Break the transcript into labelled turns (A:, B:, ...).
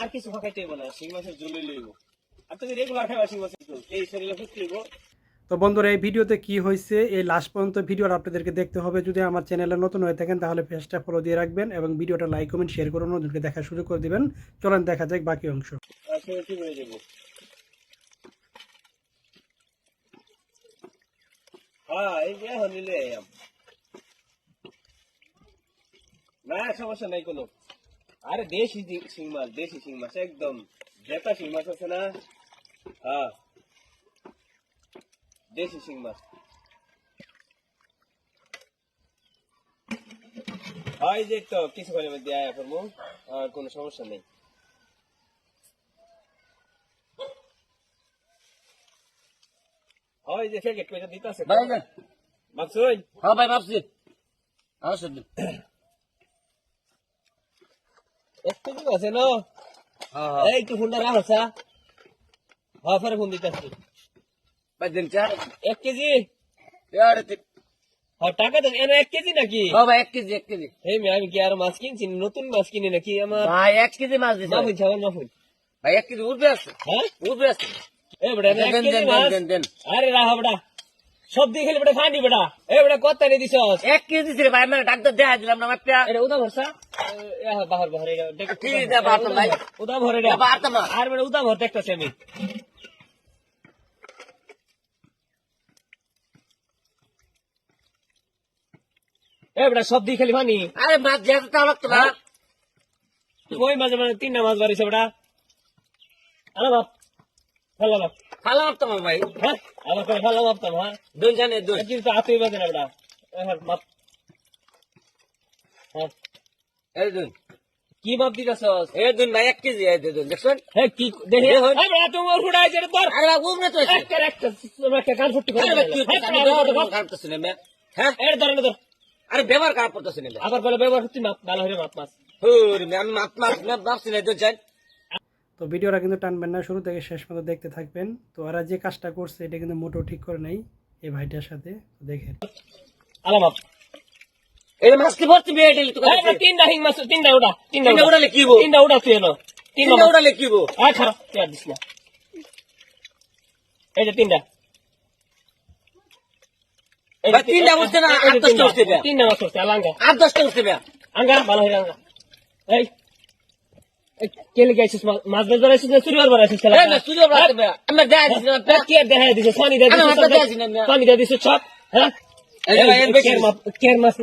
A: আর কিছু খাইতে না, শিং মাছের ঝোলই লইব। আর তুমি রেগুলার খাইবা শিং মাছের ঝোল, এই শরীরে সুস্থ হইব।
B: তো বন্ধুরা, এই ভিডিওতে কি হয়েছে এই লাস্ট পর্যন্ত ভিডিওটা আপনাদেরকে দেখতে হবে। যদি আমার চ্যানেলে নতুন হয়ে থাকেন তাহলে পেজটা ফলো দিয়ে রাখবেন এবং ভিডিওটা লাইক কমেন্ট শেয়ার করে অন্যদেরকে দেখা শুরু করে দিবেন। চলেন দেখা যাক বাকি অংশ।
A: আসলে কি হয়ে যাবো। হ্যাঁ, এই যে এখন নিলে না, সমস্যা নাই কোনো। আরে দেশি শিং মাছ, দেশি শিং মাছ একদম জেতা শিং মাছ আছে না। হ্যাঁ, দেশি শিং মাছ। হয় যে তো কিছুক্ষণের মধ্যে আয়া করবো, আর কোনো সমস্যা নেই। হয় যে ফেকেট কইটা দিতাছে
C: ভাই না,
A: ভাবছই।
C: হ্যাঁ ভাই ভাবছি আসুন।
A: একটু আছে না, এই একটু ফোনটা রাখছা। হ্যাঁ, ফের ফোন দিতাছি।
C: ভাই দিন চার
A: 1 কেজি।
C: হ্যাঁ
A: টাকা তো এনে 1 কেজি নাকি?
C: ভাই 1 কেজি 1 কেজি
A: এই আমি কি আর মাছ কিনছি, নতুন মাছ কিনি নাকি? আমার
C: ভাই 1 কেজি মাছ দিছে
A: মাফুন ছাগল মাফুন।
C: ভাই 1 কেজি উঠবে আছে,
A: হ্যাঁ,
C: উঠবে আছে।
A: এ বেটা 1
C: দেন
A: কেজি
C: দেন
A: মাছ।
C: দেন দেন
A: আরে রাহা বেটা, সব দিয়ে খেলে বেটা খানি বেটা। এ বেটা কত নি দিছস?
C: 1 কেজি ছিল ভাই, মানে ডাক্তার দেখা দিলাম না মাপটা।
A: এটা উদা ভরসা। বাহার বাহার এটা
C: কি দে বাতাম ভাই,
A: উদা ভরে এটা
C: বাতাম
A: আর বেটা উদা ভর দেখতাছি আমি। এ বেটা সব দিয়ে খেলি পানি।
C: আরে মাছ যেতে তাও লাগতো না।
A: ওই মাঝে মানে 3টা মাছ বাড়িছে বেটা। আরে বাপ, ফেলা বাপ।
C: খালা মাপতাম ভাই,
A: হ্যাঁ, আবার করে ফেলা বাপতাম। হ্যাঁ,
C: দুই জানে দুই।
A: কিন্তু হাতই বাজে না বেটা। হ্যাঁ, মাপ। হ্যাঁ,
C: এই দুই,
A: কি মাপ দিতেছস?
C: এই দুই ভাই 1 কেজি এই দুই দেখছেন।
A: হ্যাঁ, কি দেখে?
C: দেখুন।
A: এই বেটা তুমি ওর ফুটাই যে তোর
C: আরে বাবু না তো আছে।
A: একটা কান ফুটি করে
C: আরে ভাই তুই
A: হ্যাঁ,
C: কানে খারাপ করছিস না মে, হ্যাঁ
A: এর ধরে না ধর।
C: আরে ব্যবহার খারাপ করতেছিস না।
A: আবার বলে ব্যবহার করতে মাপ ভালো হয়ে মাপ মাছ।
C: হুর মে আমি মাছ মাছ না ভাবছি না দুই জান।
B: তো ভিডিওটা কিন্তু টানবেন না, শুরু থেকে শেষ পর্যন্ত দেখতে থাকবেন। তো ওরা যে কাজটা করছে এটা কিন্তু মোটেও ঠিক করে নাই এই ভাইটার সাথে। তো দেখেন
A: আলা মাপ।
C: এই মাছ কি ভর্তি বিয়ে দিলি তো
A: এই বেটা 3টা হিং মাছ, 3টা ওটা, 3টা
C: তিনটা উড়ালে কি হবো?
A: 3টা ওটা তুই এলো। 3টা
C: তিনটা উড়ালে কি হবো?
A: আর খারাপ তুই আর দিস না। এই যে 3টা।
C: ভাই 3টা উঠছে না, 8-10টা উঠছে বে।
A: 3টা মাছ হচ্ছে আলাঙ্গা।
C: 8-10টা উঠছে বে।
A: আঙ্গা ভালো হয়ে আঙ্গা। এই কেলে গাইছিস মাছ বেজার আইছিস না চুরি করবার আইছিস?
C: এই না সুযোগ রাখতে বে। আমরা দেখা দিছি না।
A: কি আর দেখা দিছিস? পানি দিয়ে
C: আমি
A: দিছিস,
C: মাথা দিয়েছি না।
A: পানি দিয়ে দিছিস সব। হ্যাঁ,
C: এই ভাই এর বেশি।
A: কের মাছ